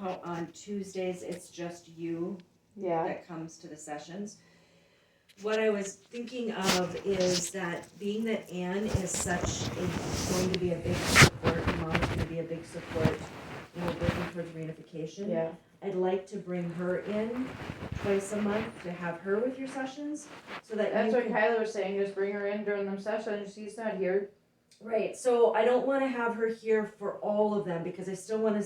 how on Tuesdays it's just you Yeah. that comes to the sessions. What I was thinking of is that being that Anne is going to be a big support, Mom's gonna be a big support, working towards reunification. Yeah. I'd like to bring her in twice a month to have her with your sessions, so that That's you what can. Kyler was saying, just bring her in during them sessions, she's not here. Right, so I don't wanna have her here for all of them, because I still wanna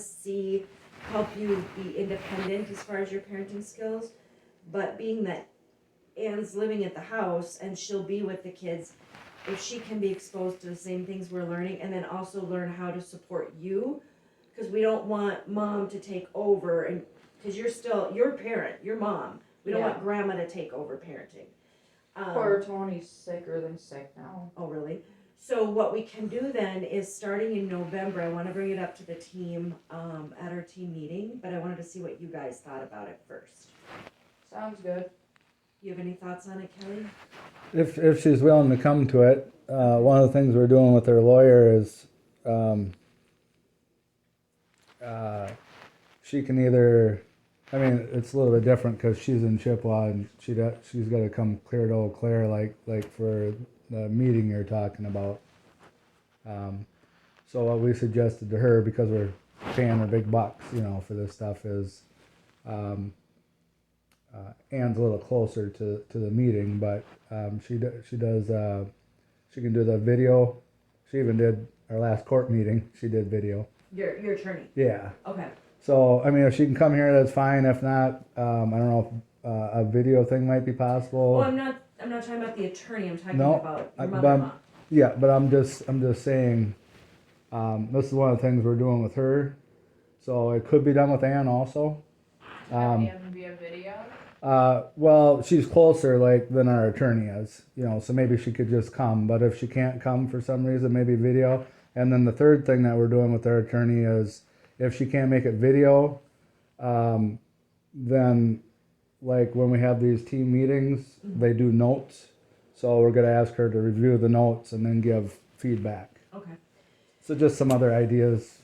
help you be independent as far as your parenting skills. But being that Anne's living at the house and she'll be with the kids, if she can be exposed to the same things we're learning, and then also learn how to support you, because we don't want mom to take over, and because you're a parent, you're mom. We don't want grandma to take over parenting. Poor Tony's sicker than sick now. Oh, really? So what we can do then is, starting in November, I want to bring it up to the team at our team meeting, but I wanted to see what you guys thought about it first. Sounds good. You have any thoughts on it, Kelly? If she's willing to come to it, one of the things we're doing with her lawyer is she can either, I mean, it's a little bit different because she's in Chippewa and she's got to come clear to Eau Claire like for the meeting you're talking about. So what we suggested to her, because we're paying her big bucks, for this stuff, is Anne's a little closer to the meeting, but she can do the video. She even did our last court meeting. She did video. Your attorney? Yeah. Okay. So I mean, if she can come here, that's fine. If not, I don't know if a video thing might be possible. Well, I'm not talking about the attorney. I'm talking about your mother-in-law. Yeah, but I'm just saying, this is one of the things we're doing with her. So it could be done with Anne also. Have Anne via video? Well, she's closer than our attorney is, so maybe she could just come. But if she can't come for some reason, maybe video. And then the third thing that we're doing with our attorney is, if she can't make it video, then when we have these team meetings, they do notes. So we're gonna ask her to review the notes and then give feedback. Okay. So just some other ideas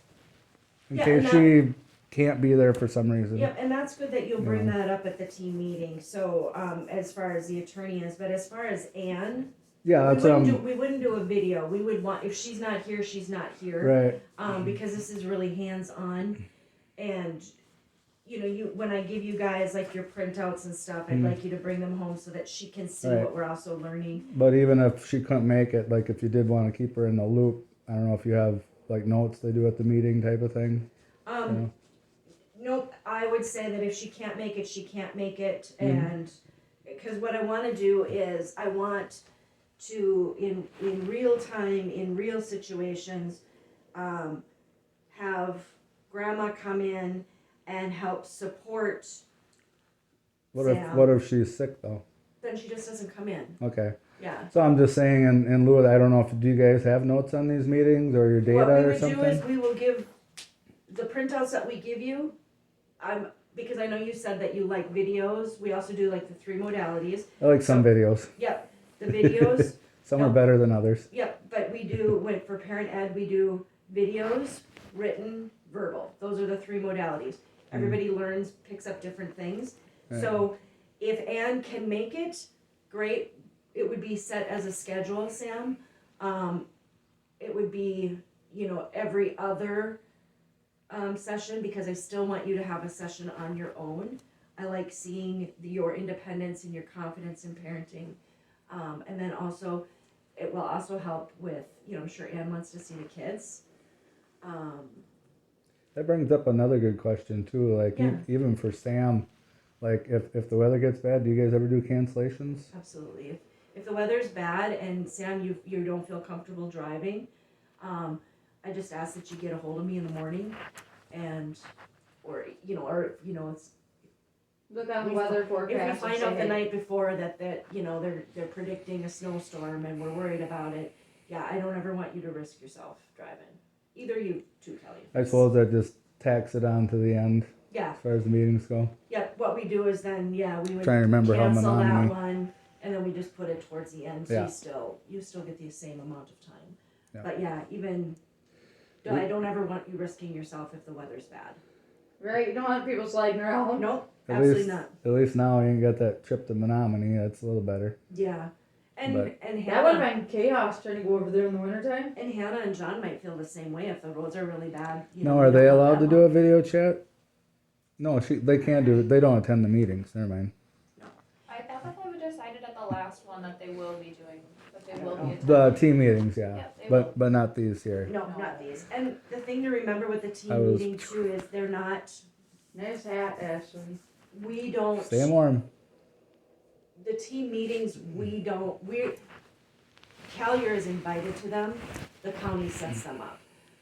in case she can't be there for some reason. Yep, and that's good that you'll bring that up at the team meeting. So as far as the attorney is, but as far as Anne, yeah, that's we wouldn't do a video. We would want, if she's not here, she's not here. Right. Because this is really hands-on, and when I give you guys your printouts and stuff, I'd like you to bring them home so that she can see what we're also learning. But even if she couldn't make it, if you did want to keep her in the loop, I don't know if you have notes they do at the meeting type of thing. Nope, I would say that if she can't make it, she can't make it, and because what I want to do is I want to, in real time, in real situations, have grandma come in and help support Sam. What if she's sick though? Then she just doesn't come in. Okay. Yeah. So I'm just saying, in lieu of that, I don't know if do you guys have notes on these meetings or your data or something? What we would do is we will give the printouts that we give you. Because I know you said that you like videos. We also do the 3 modalities. I like some videos. Yep, the videos. Some are better than others. Yep, but we do, for parent ed, we do videos, written, verbal. Those are the 3 modalities. Everybody picks up different things. Right. So if Anne can make it, great. It would be set as a schedule, Sam. It would be, every other session, because I still want you to have a session on your own. I like seeing your independence and your confidence in parenting. And then also, it will also help with, I'm sure Anne wants to see the kids. That brings up another good question too, even for Sam, if the weather gets bad, do you guys ever do cancellations? Absolutely. If the weather's bad and Sam, you don't feel comfortable driving, I just ask that you get a hold of me in the morning, or it's. Look on the weather forecast. If we find out the night before that they're predicting a snowstorm and we're worried about it, I don't ever want you to risk yourself driving. Either you too, Kelly. I suppose that just tacks it on to the end. Yeah. As far as the meetings go. Yep. What we do is then we would trying to remember cancel how that one, and then we just put it towards the end, so Yeah. you still get the same amount of time. Yeah. But even I don't ever want you risking yourself if the weather's bad. Right? You don't want people sliding around. Nope, At absolutely least, not. At least now you ain't got that trip to Menominee. That's a little better. Yeah, and But- and That would Hannah have been chaos trying to go over there in the wintertime. and Hannah and John might feel the same way if the roads are really bad. You No, know, are we they don't want allowed to that do a long. video chat? No, they can't do it. They don't attend the meetings. Never mind. I thought that we decided at the last one that they will be doing, that they will be attending. The team meetings, yeah, Yep, they will. but not these here. No, not these. And the thing to remember with the I team was- meeting too is they're not. Nice hat, Ashley. We don't. Stay warm. The team meetings, we Collier is invited to them, the county sets them up.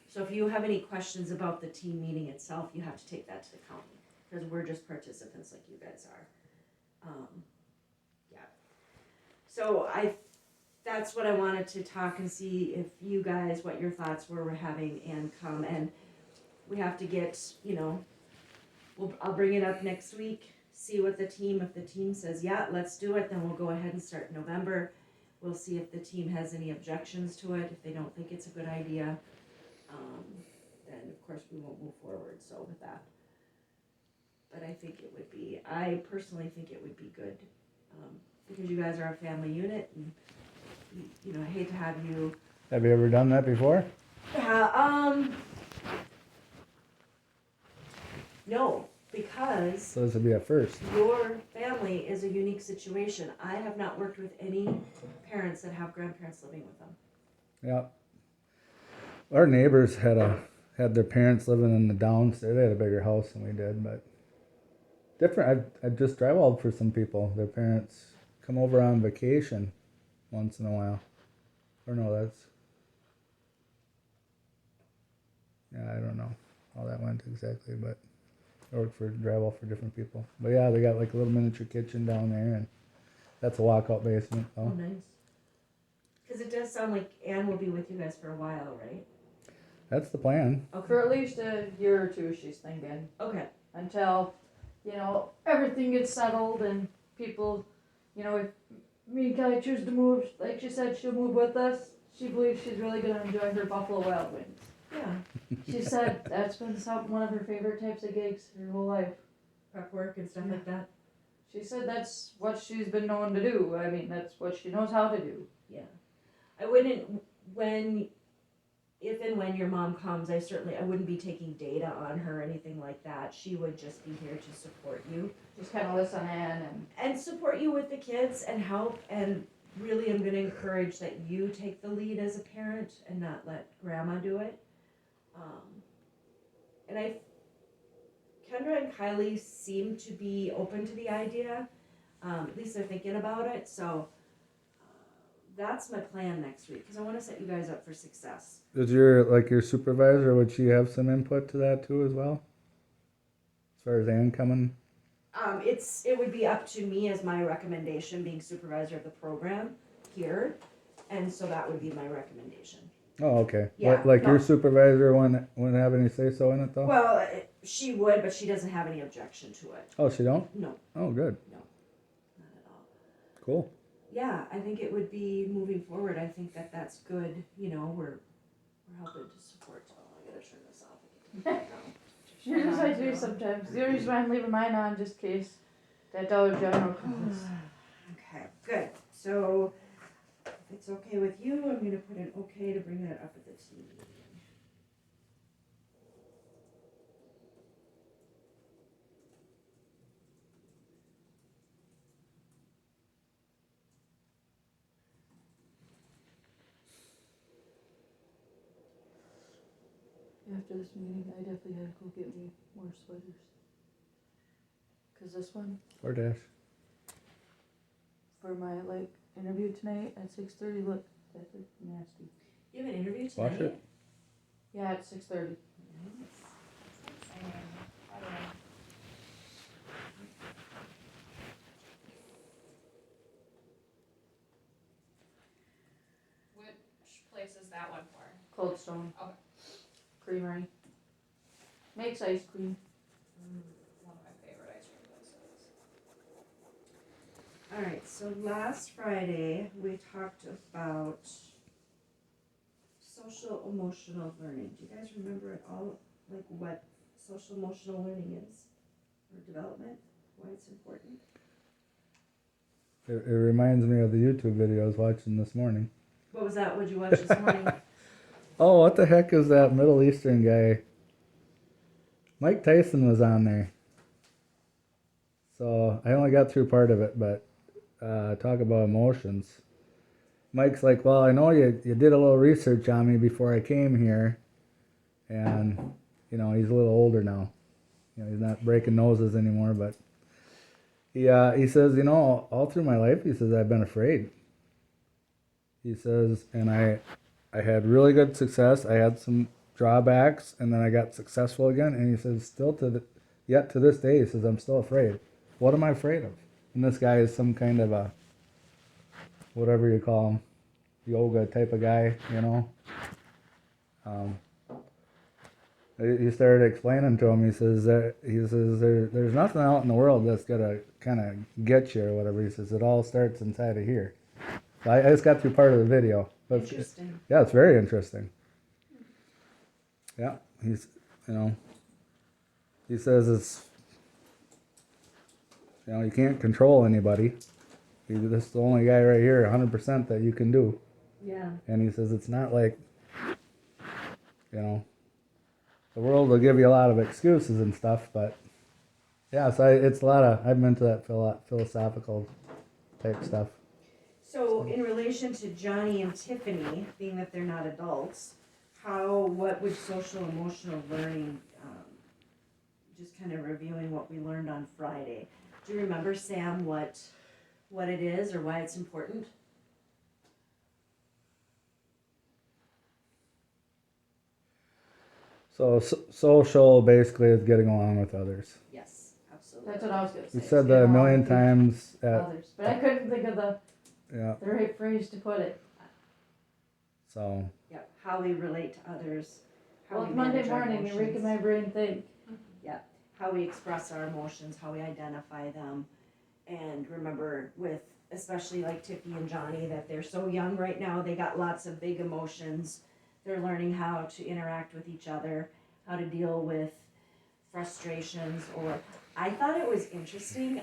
So if you have any questions about the team meeting itself, you have to take that to the county, because we're just participants like you guys are. Yeah. So that's what I wanted to talk and see if you guys, what your thoughts were having and come, and we have to get, I'll bring it up next week, see what if the team says, yeah, let's do it, then we'll go ahead and start in November. We'll see if the team has any objections to it, if they don't think it's a good idea, then of course we won't move forward, so with that. But I personally think it would be good, because you guys are a family unit, and, I hate to have you. Have you ever done that before? No, because So this would be a first. your family is a unique situation. I have not worked with any parents that have grandparents living with them. Yeah. Our neighbors had their parents living in the downstairs. They had a bigger house than we did, but different. I just drywalled for some people. Their parents come over on vacation once in a while. Or no, I don't know how that went exactly, but I worked for drywall for different people. But yeah, they got like a little miniature kitchen down there, and that's a walkout basement. Oh, So nice. Because it does sound like Anne will be with you guys for a while, right? that's the plan. For at least a year or two, she's thinking. Okay. Until, everything gets settled and people, if me and Kelly choose to move, like she said, she'll move with us. She believes she's really going to enjoy her Buffalo Wild Wings. Yeah. She said that's been one of her favorite types of gigs her whole life. Prep work and stuff like that. She said that's what she's been known to do. I mean, that's what she knows how to do. Yeah. I wouldn't, if and when your mom comes, I wouldn't be taking data on her or anything like that. She would just be here to support you. Just kind of listen in And support you with the kids and help, and really I'm going to encourage that you take the lead as a parent and not let grandma do it. And Kendra and Kylie seem to be open to the idea, at least they're thinking about it, so that's my plan next week, because I want to set you guys up for success. Is your supervisor, would she have some input to that too as well? As far as Ann coming? It would be up to me as my recommendation, being supervisor of the program here, and so that would be my recommendation. Oh, okay. Yeah, Like no. your supervisor wouldn't have any say so in it though? Well, she would, but she doesn't have any objection to it. Oh, she don't? No, Oh, good. not at all. Cool. Yeah, I think it would be moving forward. I think that's good. We're helping to support. Oh, I gotta turn this off. She does like to do sometimes. The only reason why I'm leaving mine on just in case that Dollar General comes. Okay, good. So, if it's okay with you, I'm gonna put an okay to bring that up at the team meeting. After this meeting, I definitely had to go get me more sweaters. Cause this one, Or Dash. for my interview tonight at 6:30, look, that's nasty. You have an interview Wash tonight? it. Yeah, at 6:30. Which place is that one for? Cold Stone. Okay. Creamery. Makes ice cream. One of my favorite ice cream places. Alright, so last Friday, we talked about social emotional learning. Do you guys remember at all, what social emotional learning is, or development, why it's important. It reminds me of the YouTube video I was watching this morning. What was that? What'd you watch this morning? Oh, what the heck is that Middle Eastern guy? Mike Tyson was on there. So I only got through part of it, but talk about emotions. Mike's like, well, I know you did a little research on me before I came here. And, you know, he's a little older now. You know, he's not breaking noses anymore, but he says, you know, all through my life, he says, I've been afraid. He says, and I had really good success. I had some drawbacks, and then I got successful again. And he says, yet to this day, he says, I'm still afraid. What am I afraid of? And this guy is some kind of a, whatever you call him, yoga type of guy, you know. He started explaining to him. He says there's nothing out in the world that's gonna kind of get you or whatever. He says it all starts inside of here. So I just got through part of the video. But Interesting. yeah, it's very interesting. Yeah, he's, you know, he says it's, you know, you can't control anybody. This is the only guy right here, 100% that you can do. Yeah. And he says it's not like, you know, the world will give you a lot of excuses and stuff, but yeah, so it's a lot of, I'm into that philosophical type stuff. So in relation to Johnny and Tiffany, being that they're not adults, what would social emotional learning, just kind of reviewing what we learned on Friday. Do you remember, Sam, what it is or why it's important? So social basically is getting along with others. Yes, absolutely. That's what I was gonna say. We is said get that a along million with times. others, but I couldn't think of the Yeah. right phrase to put it. So Yep, how we relate to others. How Well, we it's Monday manage our morning, you're making my emotions. brain think. How we express our emotions, how we identify them. And remember with, especially like Tiffy and Johnny, that they're so young right now, they got lots of big emotions. They're learning how to interact with each other, how to deal with frustrations, or, I thought it was interesting,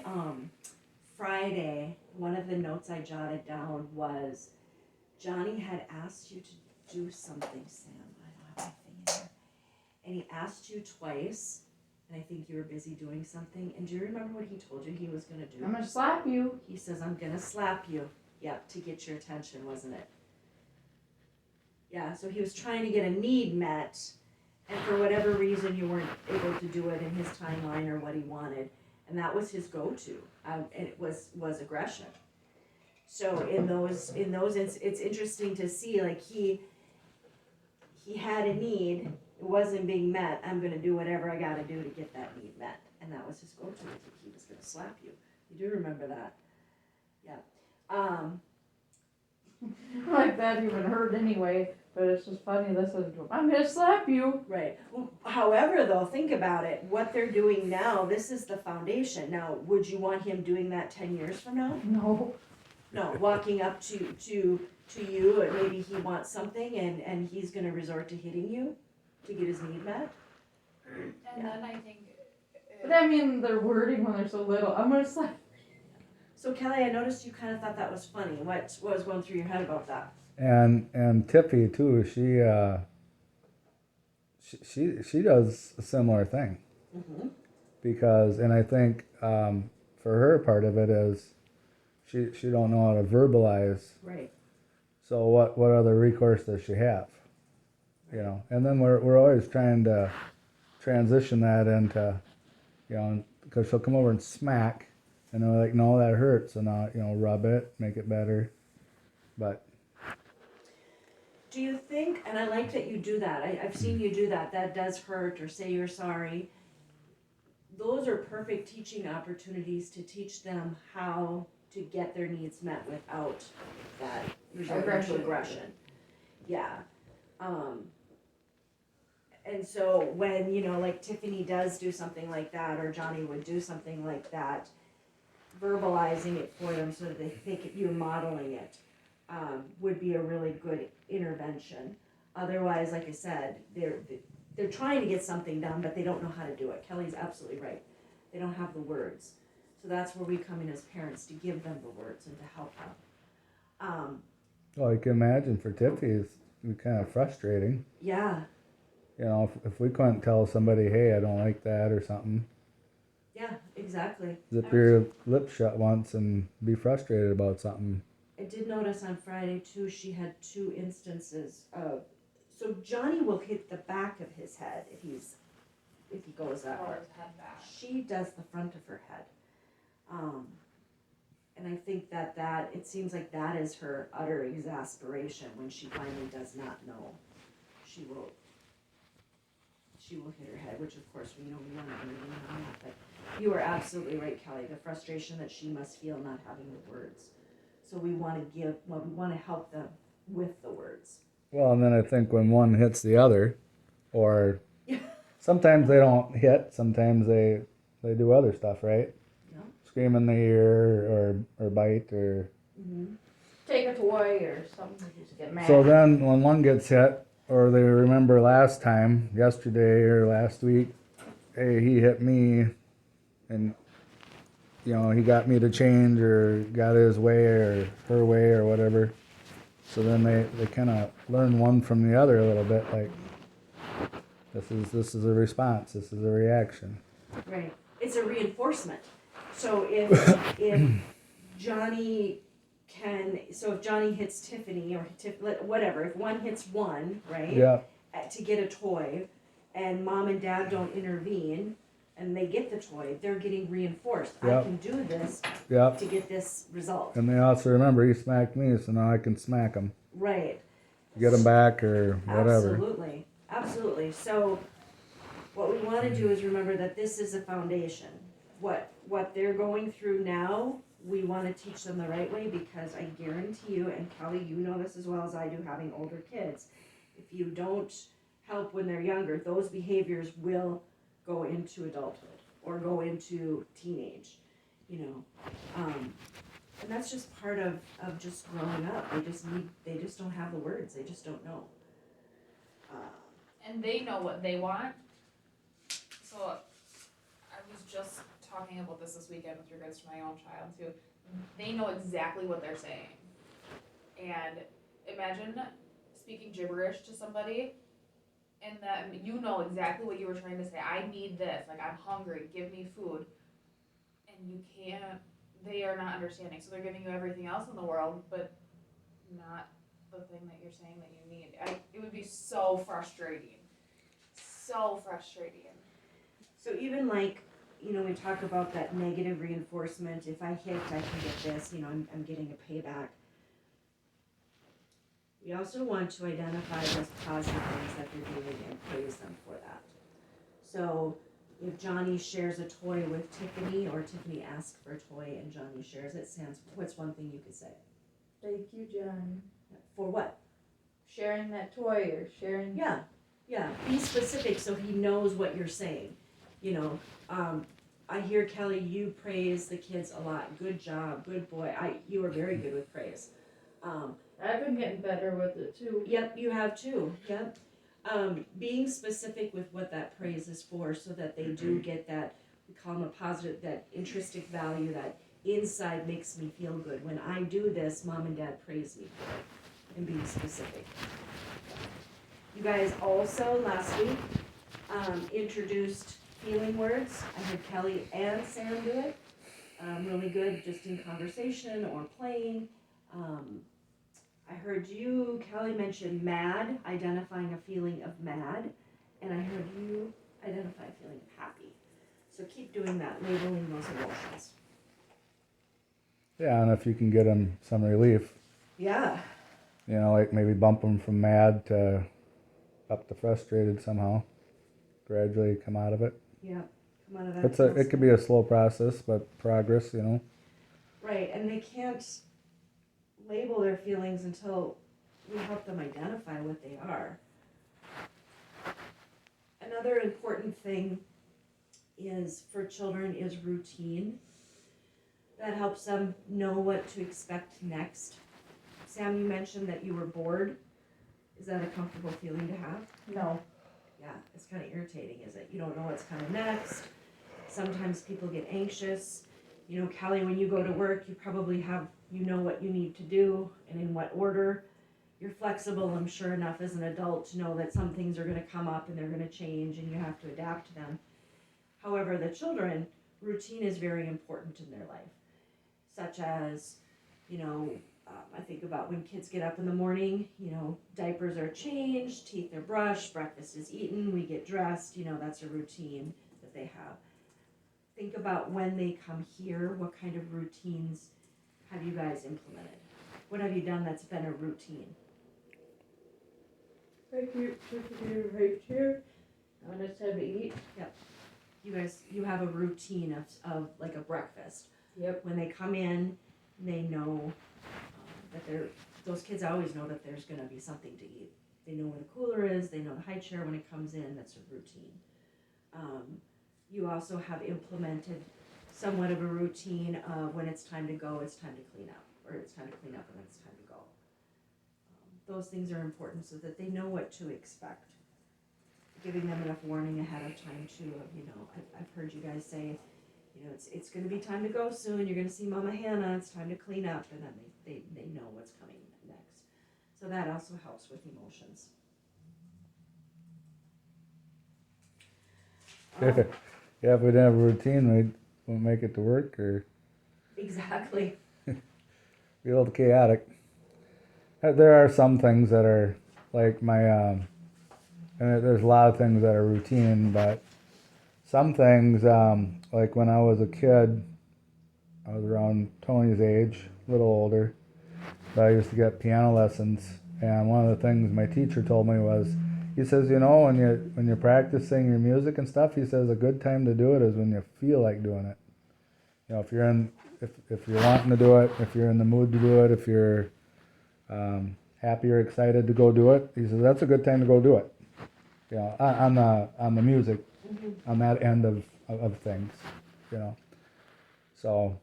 Friday, one of the notes I jotted down was, Johnny had asked you to do something, Sam, I don't have my thing in here. And he asked you twice, and I think you were busy doing something, and do you remember what he told you he was gonna do? I'm gonna slap you. He says, I'm gonna slap you. Yep, to get your attention, wasn't it? Yeah, so he was trying to get a need met, and for whatever reason, you weren't able to do it in his timeline or what he wanted. And that was his go-to, and it was aggression. So it's interesting to see, like, he had a need, it wasn't being met, I'm gonna do whatever I gotta do to get that need met. And that was his go-to, he was gonna slap you. You do remember that? Yeah. Like that even hurt anyway, but it's just funny listening to him. I'm gonna slap you. Right. However, though, think about it. What they're doing now, this is the foundation. Now, would you want him doing that 10 years from now? No. No, walking up to you, and maybe he wants something, and he's gonna resort to hitting you to get his need met. And then I think. But I mean, their wording when they're so little. I'm gonna slap. So Kelly, I noticed you kind of thought that was funny. What was going through your head about that? and Tiffy too. She does a similar thing. Mm-hmm. Because, and I think for her part of it is she don't know how to verbalize. Right. So what other recourse does she have? You know, and then we're always trying to transition that into, you know, because she'll come over and smack, and they're like, no, that hurts, and you know, rub it, make it better, but. Do you think, and I like that you do that, I've seen you do that, that does hurt, or say you're sorry. Those are perfect teaching opportunities to teach them how to get their needs met without that resort to aggression. Yeah. And so when, you know, like Tiffany does do something like that, or Johnny would do something like that, verbalizing it for them so that they think you're modeling it, would be a really good intervention. Otherwise, like I said, they're trying to get something done, but they don't know how to do it. Kelly's absolutely right. They don't have the words. So that's where we come in as parents to give them the words and to help them. Well, you can imagine for Tiffy, it's kind of frustrating. Yeah, You know, if we couldn't tell somebody, hey, I don't like that or something, yeah, exactly. zip your lip shut once and be frustrated about something. I did notice on Friday too, she had 2 instances of, so Johnny will hit the back of his head if he goes that Or way. his head back. She does the front of her head. And I think that it seems like that is her utter exasperation when she finally does not know. She will hit her head, which of course we know we want to intervene on that, but you are absolutely right, Kelly, the frustration that she must feel not having the words. So we want to help them with the words. Well, and then I think when one hits the other, or sometimes they don't hit, sometimes they do other stuff, right? Yeah. Scream in the ear or bite or. Mm-hmm. Take a toy or something, just get mad. So then when one gets hit, or they remember last time, yesterday or last week, hey, he hit me, and you know he got me to change or got his way or her way or whatever. So then they kind of learn one from the other a little bit, like this is a response, this is a reaction. Right. It's a reinforcement. So if Johnny if Johnny hits Tiffany or whatever, if one hits one, right? Yeah, To get a toy, and mom and dad don't intervene, and they get the toy, they're getting reinforced. Yep. I can do this yeah. to get this result. And they also remember he smacked me, so now I can smack him, Right. get him back or whatever. Absolutely. Absolutely. So what we want to do is remember that this is a foundation. What they're going through now, we want to teach them the right way, because I guarantee you, and Kelly, you know this as well as I do, having older kids, if you don't help when they're younger, those behaviors will go into adulthood or go into teenage, you know. And that's just part of just growing up. They just don't have the words. They just don't know. And they know what they want. So I was just talking about this weekend with regards to my own child too. They know exactly what they're saying. And imagine speaking gibberish to somebody and that you know exactly what you were trying to say. I need this, like I'm hungry, give me food. And you can't, they are not understanding. So they're giving you everything else in the world, but not the thing that you're saying that you need. It would be so frustrating. So frustrating. So even like, you know, we talk about that negative reinforcement. If I hit, I can get this. You know, I'm getting a payback. We also want to identify those positive things that they're doing and praise them for that. So if Johnny shares a toy with Tiffany, or Tiffany asks for a toy and Johnny shares it, Sans, what's one thing you could say? Thank you, Johnny. For what? Sharing that toy or sharing. Yeah. Be specific so he knows what you're saying. You know, I hear, Kelly, you praise the kids a lot. Good job, good boy. You are very good with praise. I've been getting better with it too. Yep, you have too. Yep. Being specific with what that praise is for, so that they do get that, we call them a positive, that intrinsic value, that inside makes me feel good. When I do this, mom and dad praise me for it, and being specific. You guys also last week introduced feeling words. I heard Kelly and Sam do it. Really good, just in conversation or playing. I heard you, Kelly, mention mad, identifying a feeling of mad, and I heard you identify a feeling of happy. So keep doing that, labeling those emotions. Yeah, and if you can get them some relief, Yeah. you know, like maybe bump them from mad to up to frustrated somehow, gradually come out of it. Yeah. Come out of that. It could be a slow process, but progress, you know. Right, and they can't label their feelings until we help them identify what they are. Another important thing is for children is routine. That helps them know what to expect next. Sam, you mentioned that you were bored. Is that a comfortable feeling to have? No. Yeah, it's kind of irritating, is it? You don't know what's coming next. Sometimes people get anxious. You know, Callie, when you go to work, you probably have, you know what you need to do and in what order. You're flexible, I'm sure, enough as an adult to know that some things are going to come up and they're going to change and you have to adapt to them. However, the children, routine is very important in their life, such as, you know, I think about when kids get up in the morning, you know, diapers are changed, teeth are brushed, breakfast is eaten, we get dressed, you know, that's a routine that they have. Think about when they come here, what kind of routines have you guys implemented? What have you done that's been a routine? Right here, right here. When it's time to eat. You guys, you have a routine of like a breakfast. Yep. When they come in, they know that those kids always know that there's gonna be something to eat. They know where the cooler is, they know the high chair when it comes in, that's a routine. You also have implemented somewhat of a routine of when it's time to go, it's time to clean up, or it's time to clean up and then it's time to go. Those things are important so that they know what to expect. Giving them enough warning ahead of time too, of, you know, I've heard you guys say, you know, it's gonna be time to go soon, you're gonna see Mama Hannah, it's time to clean up, and then they know what's coming next. So that also helps with emotions. Yeah, if we didn't have a routine, we wouldn't make it to work or Exactly. be a little chaotic. There are some things that are like my, and there's a lot of things that are routine, but some things, like when I was a kid, I was around Tony's age, a little older, but I used to get piano lessons, and one of the things my teacher told me was, he says, you know, when you're practicing your music and stuff, he says a good time to do it is when you feel like doing it. You know, if you're wanting to do it, if you're in the mood to do it, if you're happy or excited to go do it, he says that's a good time to go do it. You know, on the music, on that end of things, you know. So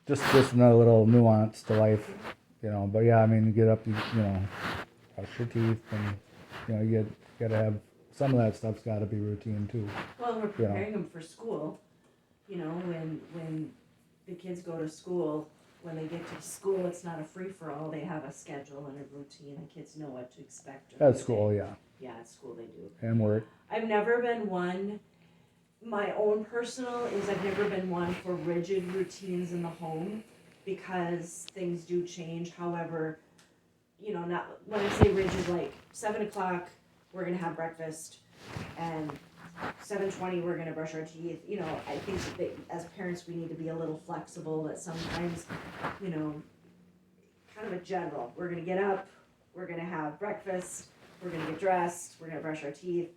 just another little nuance to life, you know. But yeah, I mean, you get up, you know, brush your teeth, and you know, you gotta have some of that stuff's got to be routine too. Well, we're preparing them for school. You know, when the kids go to school, when they get to school, it's not a free-for-all. They have a schedule and a routine, and kids know what to expect. At school, yeah. Yeah, at school they do. And work. I've never been one, my own personal is I've never been one for rigid routines in the home because things do change. However, you know, not when I say rigid, like 7 o'clock, we're gonna have breakfast, and 7:20 we're gonna brush our teeth. You know, I think that as parents we need to be a little flexible. That sometimes, you know, kind of a general. We're gonna get up, we're gonna have breakfast, we're gonna get dressed, we're gonna brush our teeth.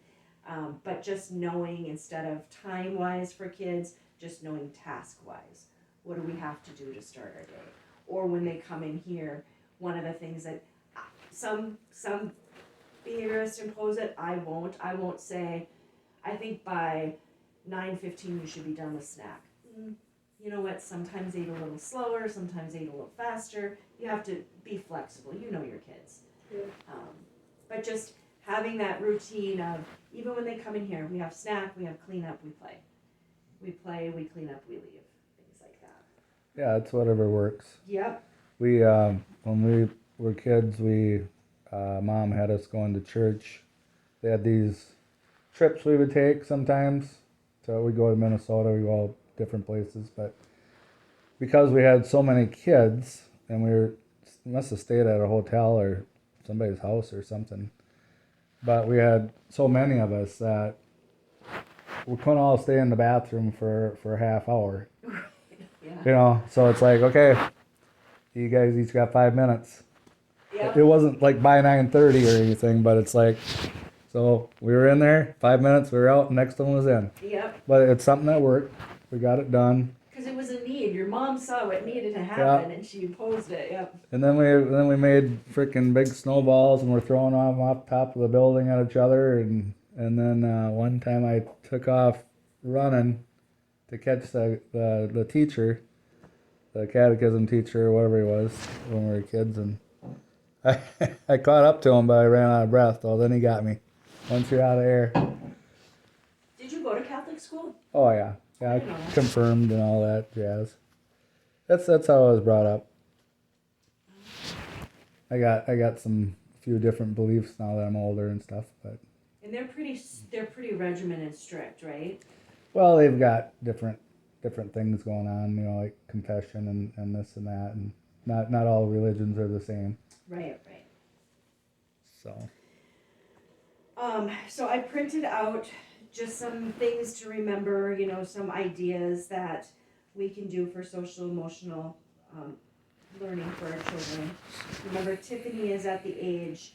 But just knowing instead of time wise for kids, just knowing task wise. What do we have to do to start our day? Or when they come in here, one of the things that some behaviorists impose it, I won't say, I think by 9:15 you should be done with snack. You know what, sometimes eat a little slower, sometimes eat a little faster. You have to be flexible, you know your kids. Yeah. But just having that routine of, even when they come in here, we have snack, we have clean up, we play. We play, we clean up, we leave, things like that. Yeah, it's whatever works. Yep. We when we were kids, mom had us going to church. They had these trips we would take sometimes. So we go to Minnesota, we go all different places, but because we had so many kids and must have stayed at a hotel or somebody's house or something. But we had so many of us that we couldn't all stay in the bathroom for a half hour. Yeah. You know, so it's like, okay, you guys each got 5 minutes. Yep. It wasn't like by 9:30 or anything, but it's like, so we were in there, 5 minutes, we were out, next one was in. Yep. But it's something that worked. We got it done. Because it was a need. Your mom saw what needed to happen, and she imposed it. Yep. And then we made freaking big snowballs and we're throwing them off top of the building at each other. And then one time I took off running to catch the teacher, the catechism teacher or whatever he was when we were kids, and I caught up to him, but I ran out of breath. Well, then he got me. once you're out of air. Did you go to Catholic school? Oh yeah, yeah, I know. confirmed and all that jazz. That's how I was brought up. I got some few different beliefs now that I'm older and stuff, but And they're pretty regimented and strict, right? well, they've got different things going on, you know, like confession and this and that, and not all religions are the same. Right. So So I printed out just some things to remember, you know, some ideas that we can do for social emotional learning for our children. Remember, Tiffany is at the age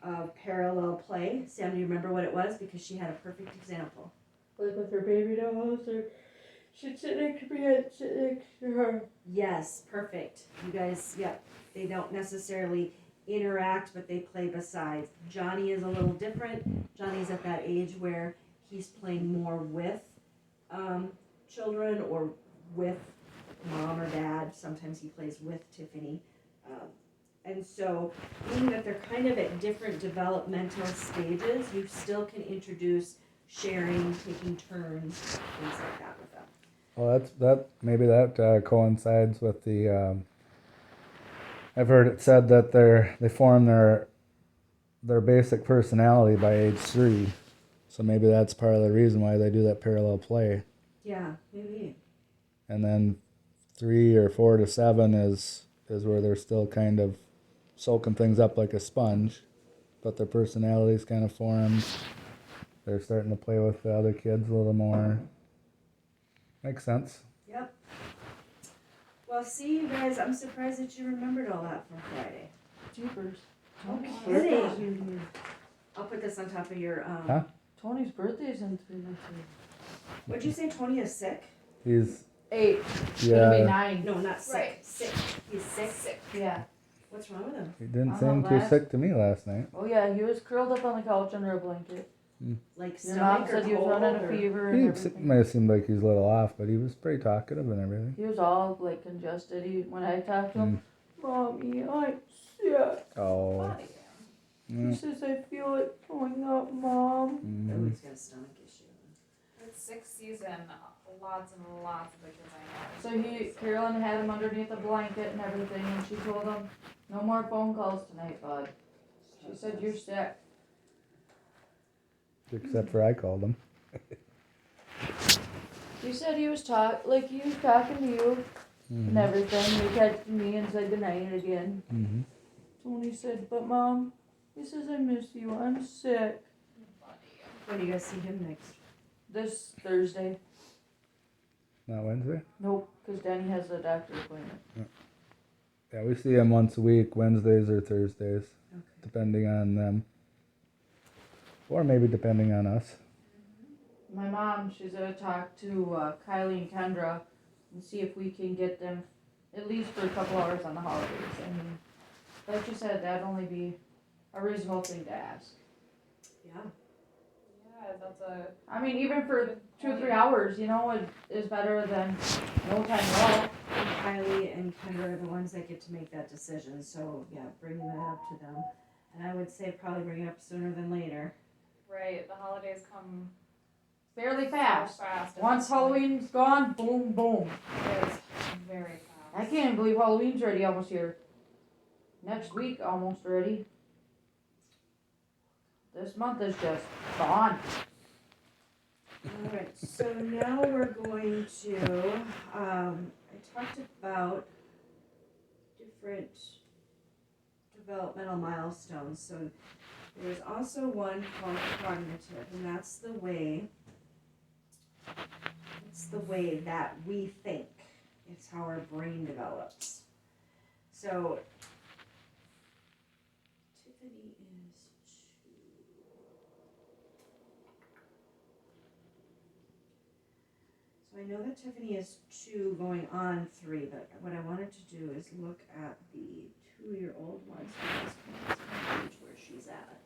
of parallel play. Sam, do you remember what it was? Because she had a perfect example. Like with her baby dolls, or she'd sit next to me and sit next to her. Yes, perfect. You guys, yep. They don't necessarily interact, but they play beside. Johnny is a little different. Johnny's at that age where he's playing more with children or with mom or dad. Sometimes he plays with Tiffany. And so, being that they're kind of at different developmental stages, you still can introduce sharing, taking turns, things like that with them. well, maybe that coincides with the. I've heard it said that they form their basic personality by age 3, so maybe that's part of the reason why they do that parallel play. Yeah, maybe. And then 3 or 4 to 7 is where they're still kind of soaking things up like a sponge, but their personalities kind of formed. They're starting to play with the other kids a little more. Makes sense. Yep. Well, see, you guys, I'm surprised that you remembered all that from Friday. Jeepers. No Tony's kidding. birthday's in I'll put this on top of your, Huh? Tony's birthday's in 3 months. What'd you say, Tony is sick? He's 8. It's gonna be yeah. 9. No, not sick. Right. Sick. He's sick? Sick. Yeah. What's wrong with him? He didn't I'm seem not too last. sick to me last night. Oh yeah, he was curled up on the couch under a blanket. Like Your mom stomach or said he was cold running a or? fever He and everything. might have seemed like he's a little off, but he was pretty talkative and everything. He was all like congested. When I talked to him, Mommy, I'm sick. Oh. Body. He Mm, says I feel it going up, Mom. Oh, mhm. he's got a stomach issue. It's 6th season, lots and lots of the kids I So Carolyn had him underneath a blanket and everything, and she told him, no more phone calls tonight, bud. She said, you're sick. Except for I called him. She said he was talking to you and Mhm. everything. He texted me and said goodnight again. Mhm. Tony said, but Mom, he says I miss you, I'm sick. When do you guys see him next? This Thursday. Not Wednesday? Nope, because Danny has a doctor appointment. Yeah, we see him once a week, Wednesdays or Thursdays, Okay. depending on them. Or maybe depending on us. My mom, she's gonna talk to Kylie and Kendra and see if we can get them at least for a couple hours on the holidays. I mean, like you said, that'd only be a reasonable thing to ask. Yeah. Yeah, that's a. I mean, even for 2 or 3 hours, it is better than no time at all. And Kylie and Kendra are the ones that get to make that decision, so yeah, bring that up to them. And I would say probably bring it up sooner than later. Right, the holidays come Fairly so fast. fast. Once Halloween's gone, boom, boom. It is very fast. I can't even believe Halloween's already almost here. Next week, almost already. This month is just gone. Alright, so now we're going to, I talked about different developmental milestones. So there's also one called cognitive, and that's the way that we think. It's how our brain develops. So Tiffany is 2. So I know that Tiffany is 2 going on 3, but what I wanted to do is look at the 2-year-old one, so I just can gauge where she's at.